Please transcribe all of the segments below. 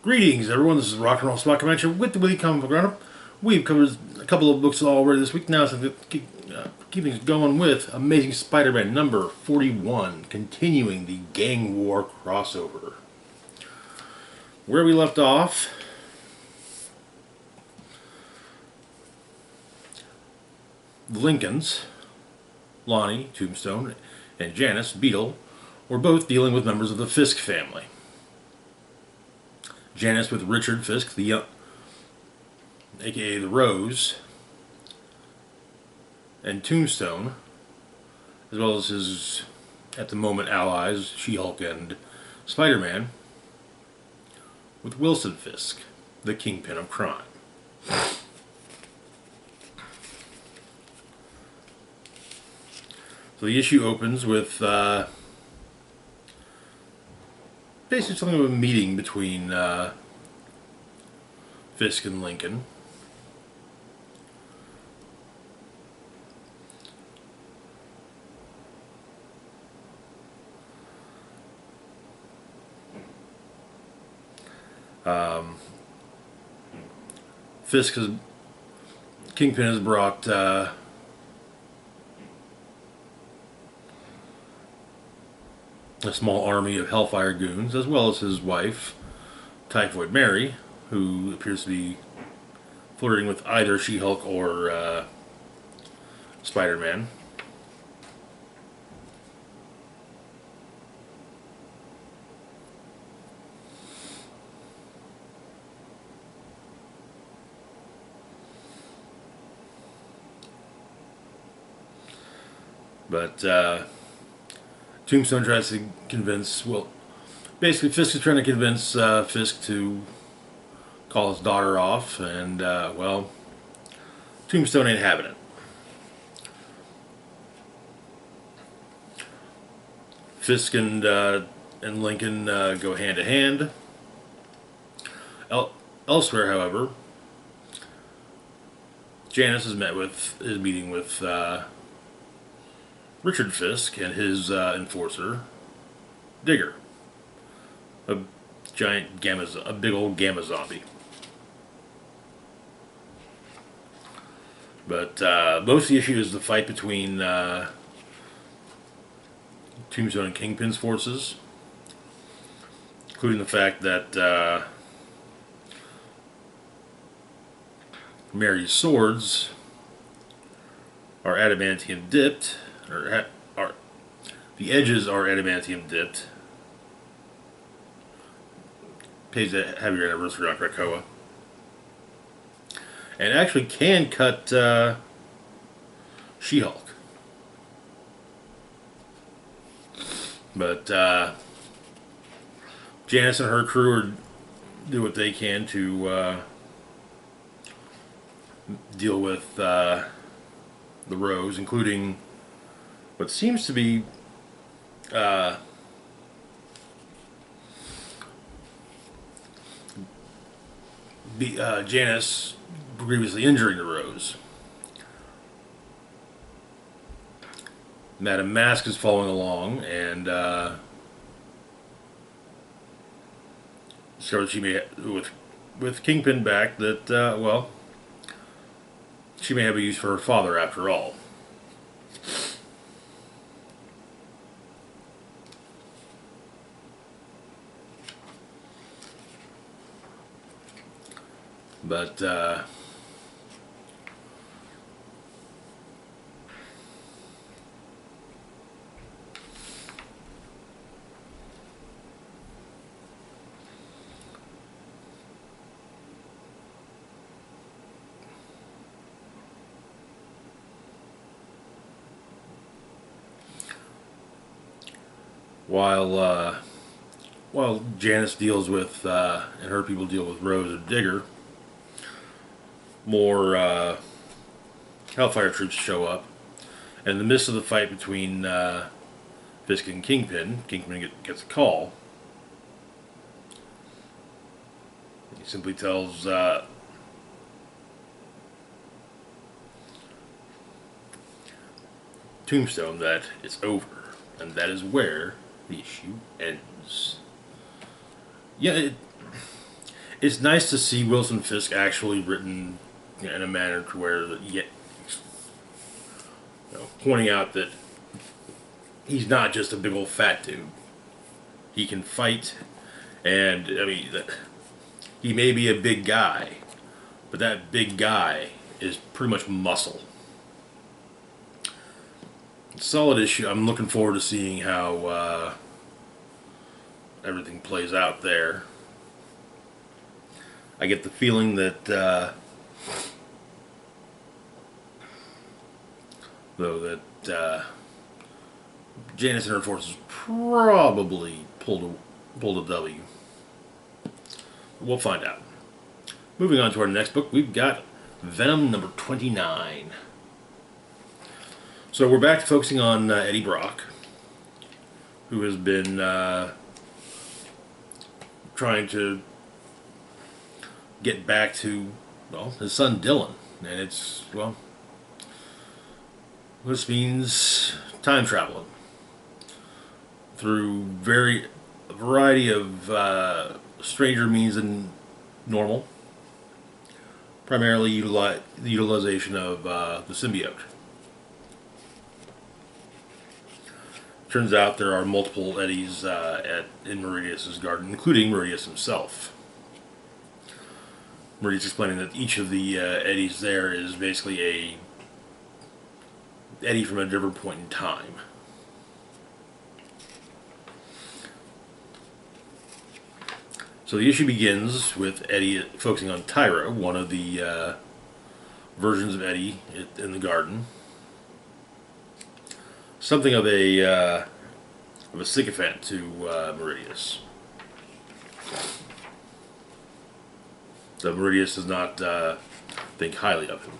Greetings, everyone. This is Rock and Roll Spot Convention with the Weekly Comic Book Roundup. We've covered a couple of books already this week. Now, so keep things going with Amazing Spider-Man number 41, continuing the Gang War crossover. Where we left off, the Lincolns, Lonnie, Tombstone, and Janice, Beetle, were both dealing with members of the Fisk family. Janice with Richard Fisk, aka the Rose, and Tombstone, as well as his, at the moment, allies, She-Hulk and Spider-Man, with Wilson Fisk, the Kingpin of Crime. So the issue opens with basically something of a meeting between Fisk and Lincoln. Kingpin has brought a small army of Hellfire goons, as well as his wife, Typhoid Mary, who appears to be flirting with either She-Hulk or Spider-Man. But Tombstone tries to convince, basically Fisk is trying to convince Fisk to call his daughter off, and, Tombstone ain't having it. Fisk and Lincoln go hand to hand. Elsewhere, however, Janice is meeting with Richard Fisk and his enforcer, Digger, a big old gamma zombie. But most of the issue is the fight between Tombstone and Kingpin's forces, including the fact that Mary's swords are adamantium dipped. The edges are adamantium dipped. Page that have your anniversary on Krakoa. And actually can cut She-Hulk. But Janice and her crew do what they can to deal with the Rose, including what seems to be Janice grievously injuring the Rose. Madame Mask is following along and discovers she may, with Kingpin back, that she may have a use for her father after all. But while Janice deals with and her people deal with Rose and Digger, more Hellfire troops show up, and in the midst of the fight between Fisk and Kingpin gets a call. He simply tells Tombstone that it's over, and that is where the issue ends. Yeah, it's nice to see Wilson Fisk actually written in a manner to where pointing out that he's not just a big old fat dude. He can fight, and I mean, he may be a big guy, but that big guy is pretty much muscle. Solid issue. I'm looking forward to seeing how everything plays out there. I get the feeling that Janice and her forces probably pulled a W. We'll find out. Moving on to our next book, we've got Venom number 29. So we're back to focusing on Eddie Brock, who has been trying to get back to, well, his son Dylan. And it's, well, this means time traveling through a variety of stranger means than normal. Primarily the utilization of the symbiote. Turns out there are multiple Eddies in Meridius's garden, including Meridius himself. Meridius explaining that each of the Eddies there is basically a Eddie from a different point in time. So the issue begins with Eddie focusing on Tyra, one of the versions of Eddie in the garden. Something of a sycophant to Meridius. So Meridius does not think highly of him.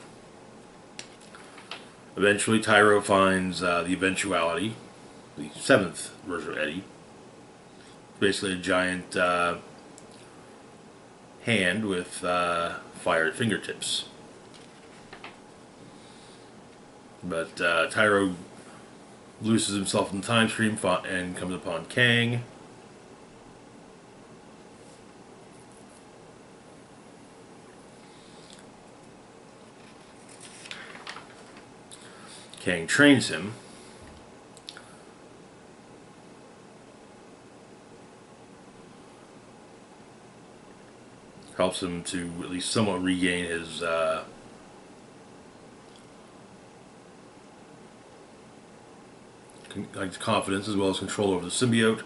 Eventually, Tyro finds the eventuality, the 7th version of Eddie. Basically a giant hand with fire fingertips. But Tyro loses himself in the time stream and comes upon Kang. Kang trains him. Helps him to at least somewhat regain his confidence as well as control over the symbiote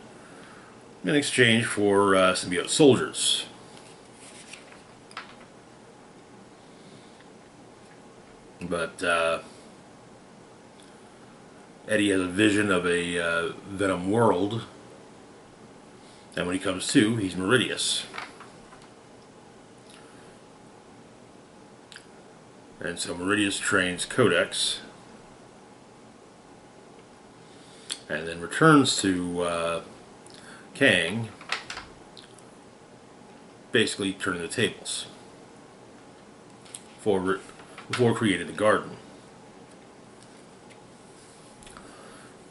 in exchange for symbiote soldiers. But Eddie has a vision of a Venom world, and when he comes to, he's Meridius. And so Meridius trains Codex, and then returns to Kang, basically turning the tables before creating the garden.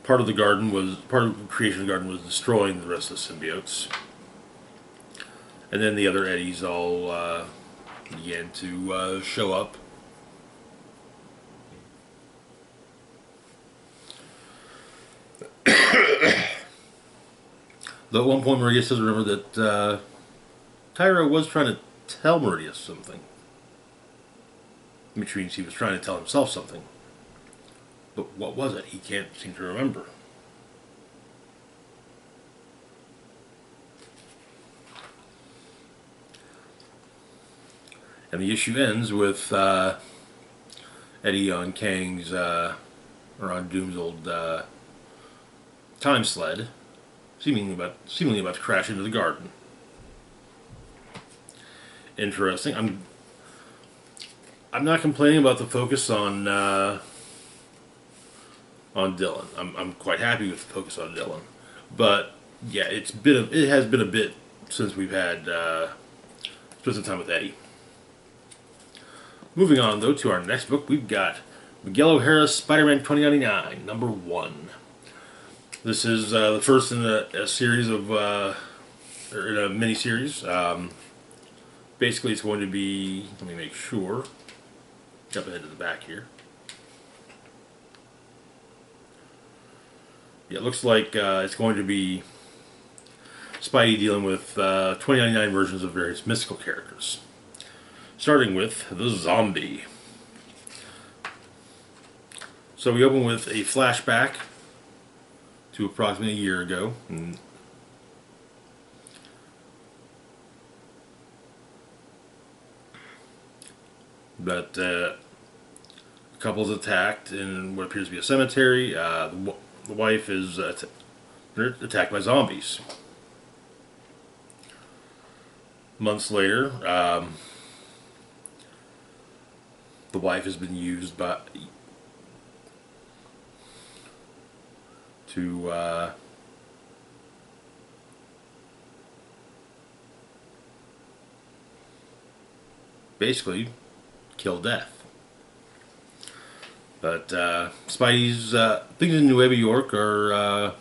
Part of the creation of the garden was destroying the rest of the symbiotes, and then the other Eddies all began to show up. Though at one point Meridius does remember that Tyro was trying to tell Meridius something. Which means he was trying to tell himself something. But what was it? He can't seem to remember. And the issue ends with Eddie on Kang's, or on Doom's old time sled, seemingly about to crash into the garden. Interesting. I'm not complaining about the focus on Dylan. I'm quite happy with the focus on Dylan, but yeah, it has been a bit since we've had spent some time with Eddie. Moving on though to our next book, we've got Miguel O'Hara's Spider-Man 2099, number 1. This is the first in a series of, or in a mini-series. Basically, it's going to be, let me make sure, jump ahead to the back here. Yeah, it looks like it's going to be Spidey dealing with 2099 versions of various mystical characters. Starting with the Zombie. So we open with a flashback to approximately a year ago. But a couple's attacked in what appears to be a cemetery. The wife is attacked by zombies. Months later, the wife has been used to basically kill death. But Spidey's things in Nueva York are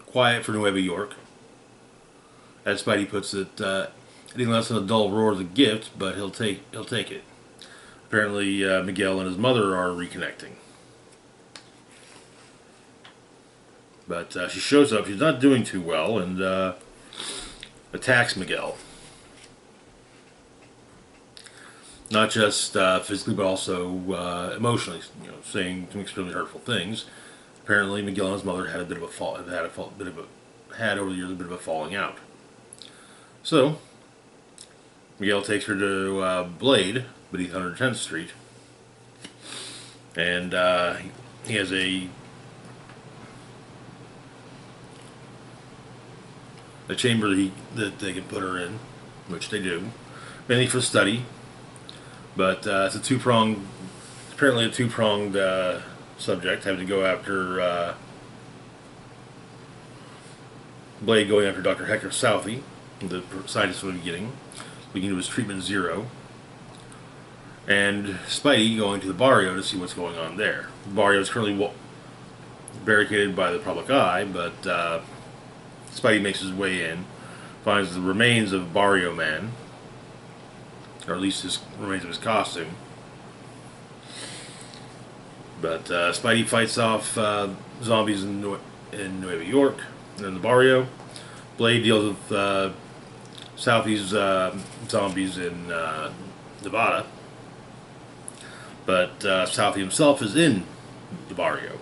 quiet for Nueva York. As Spidey puts it, anything less than a dull roar is a gift, but he'll take it. Apparently, Miguel and his mother are reconnecting. But she shows up. She's not doing too well, and attacks Miguel. Not just physically, but also emotionally. Saying some extremely hurtful things. Apparently, Miguel and his mother had a bit of a fall. Had over the years a bit of a falling out. So Miguel takes her to Blade beneath 110th Street, and he has a chamber that they can put her in, which they do, mainly for study. But it's apparently a two-pronged subject, having to go after Blade going after Dr. Hector Southey, the scientist from the beginning, looking into his treatment zero, and Spidey going to the barrio to see what's going on there. The barrio is currently barricaded by the public eye, but Spidey makes his way in, finds the remains of Barrio Man, or at least his remains of his costume. But Spidey fights off zombies in Nueva York and in the barrio. Blade deals with Southie's zombies in Nevada. But Southie himself is in the barrio.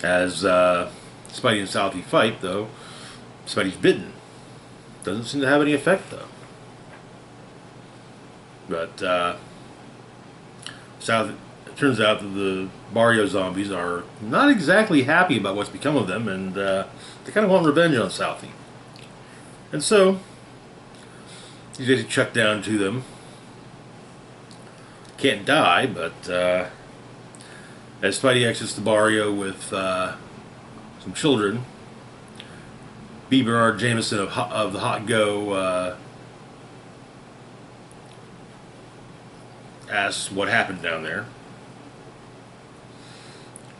As Spidey and Southie fight, though, Spidey's bitten. Doesn't seem to have any effect, though. But it turns out that the barrio zombies are not exactly happy about what's become of them, and they kind of want revenge on Southie. And so, he's basically chucked down to them. Can't die, but as Spidey exits the barrio with some children, B. Bernard Jameson of the Hot Go asks what happened down there.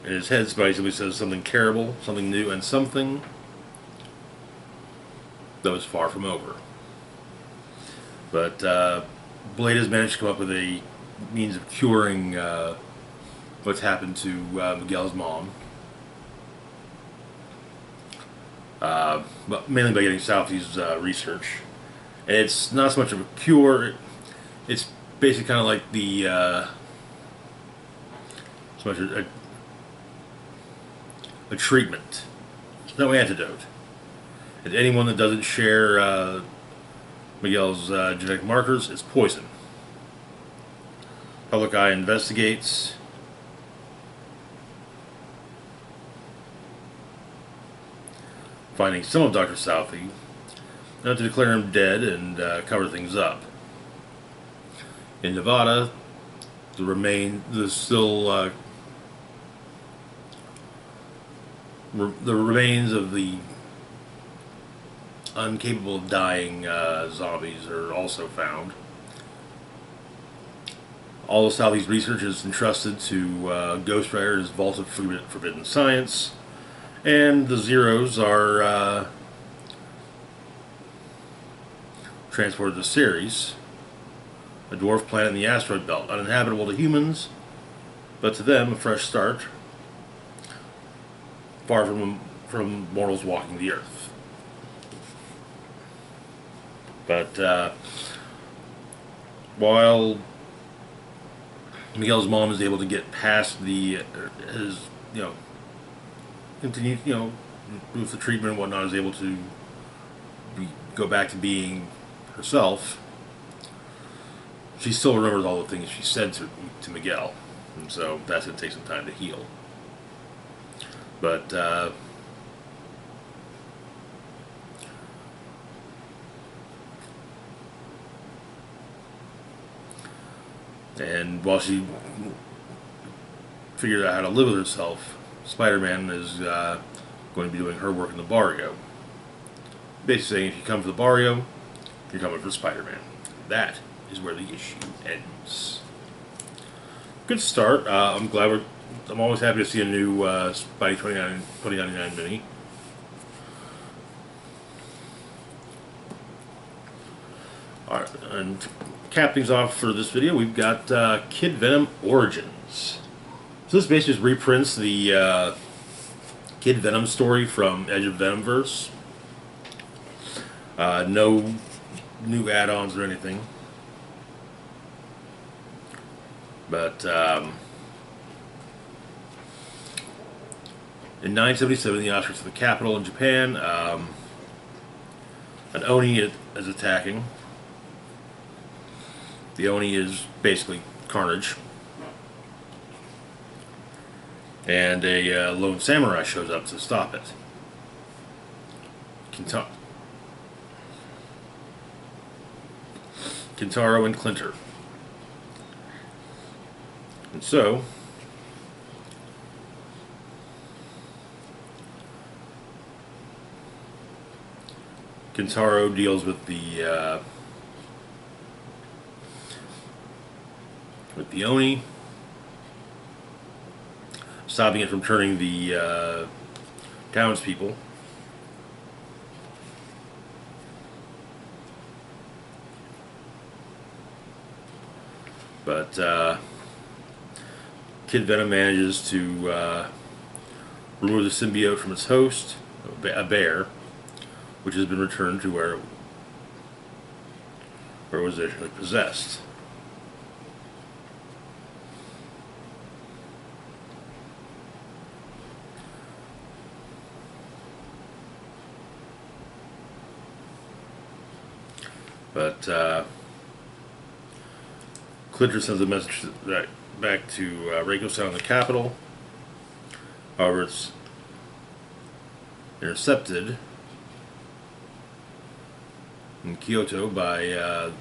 In his head, Spidey simply says something terrible, something new, and something that was far from over. But Blade has managed to come up with a means of curing what's happened to Miguel's mom. But mainly by getting Southie's research. And it's not so much of a cure, it's basically kind of like the so much a treatment. There's no antidote. And anyone that doesn't share Miguel's genetic markers is poison. Public Eye investigates. Finding some of Dr. Southey, enough to declare him dead and cover things up. In Nevada, there's still the remains of the incapable of dying zombies are also found. All of Southeast research is entrusted to Ghost Rider's Vault of Forbidden Science, and the Zeros are transported to Ceres, a dwarf planet in the asteroid belt, uninhabitable to humans, but to them a fresh start, far from mortals walking the earth. But while Miguel's mom is able to get past his, continue, with the treatment and whatnot, is able to go back to being herself, she still remembers all the things she said to Miguel, and so that's going to take some time to heal. But and while she figured out how to live with herself, Spider-Man is going to be doing her work in the barrio. Basically saying, if you come for the barrio, you're coming for Spider-Man. That is where the issue ends. Good start. I'm always happy to see a new Spidey 2099 mini. Alright, and to cap things off for this video, we've got Kid Venom Origins. So this basically just reprints the Kid Venom story from Edge of Venomverse. No new add-ons or anything. But in 977, the outskirts of the capital in Japan, an Oni is attacking. The Oni is basically Carnage. And a lone samurai shows up to stop it. Kintaro and Clinter. And so, Kintaro deals with the Oni, stopping it from turning the townspeople. But Kid Venom manages to remove the symbiote from its host, a bear, which has been returned to where it was originally possessed. But Clinter sends a message back to Reiko Sound in the capital. However, it's intercepted in Kyoto by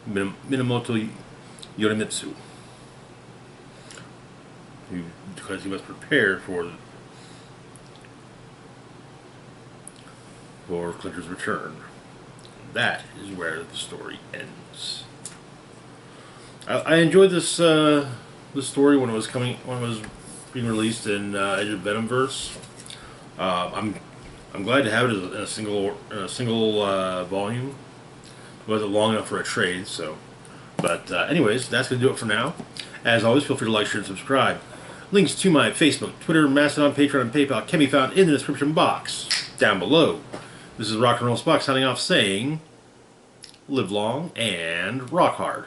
Minamoto Yorimitsu, who declares he must prepare for Clinter's return. That is where the story ends. I enjoyed this story when it was being released in Edge of Venomverse. I'm glad to have it in a single volume. It wasn't long enough for a trade, so. But anyways, that's gonna do it for now. As always, feel free to like, share, and subscribe. Links to my Facebook, Twitter, Mastodon, Patreon, and PayPal can be found in the description box down below. This is Rock and Roll Spock signing off, saying, live long and rock hard.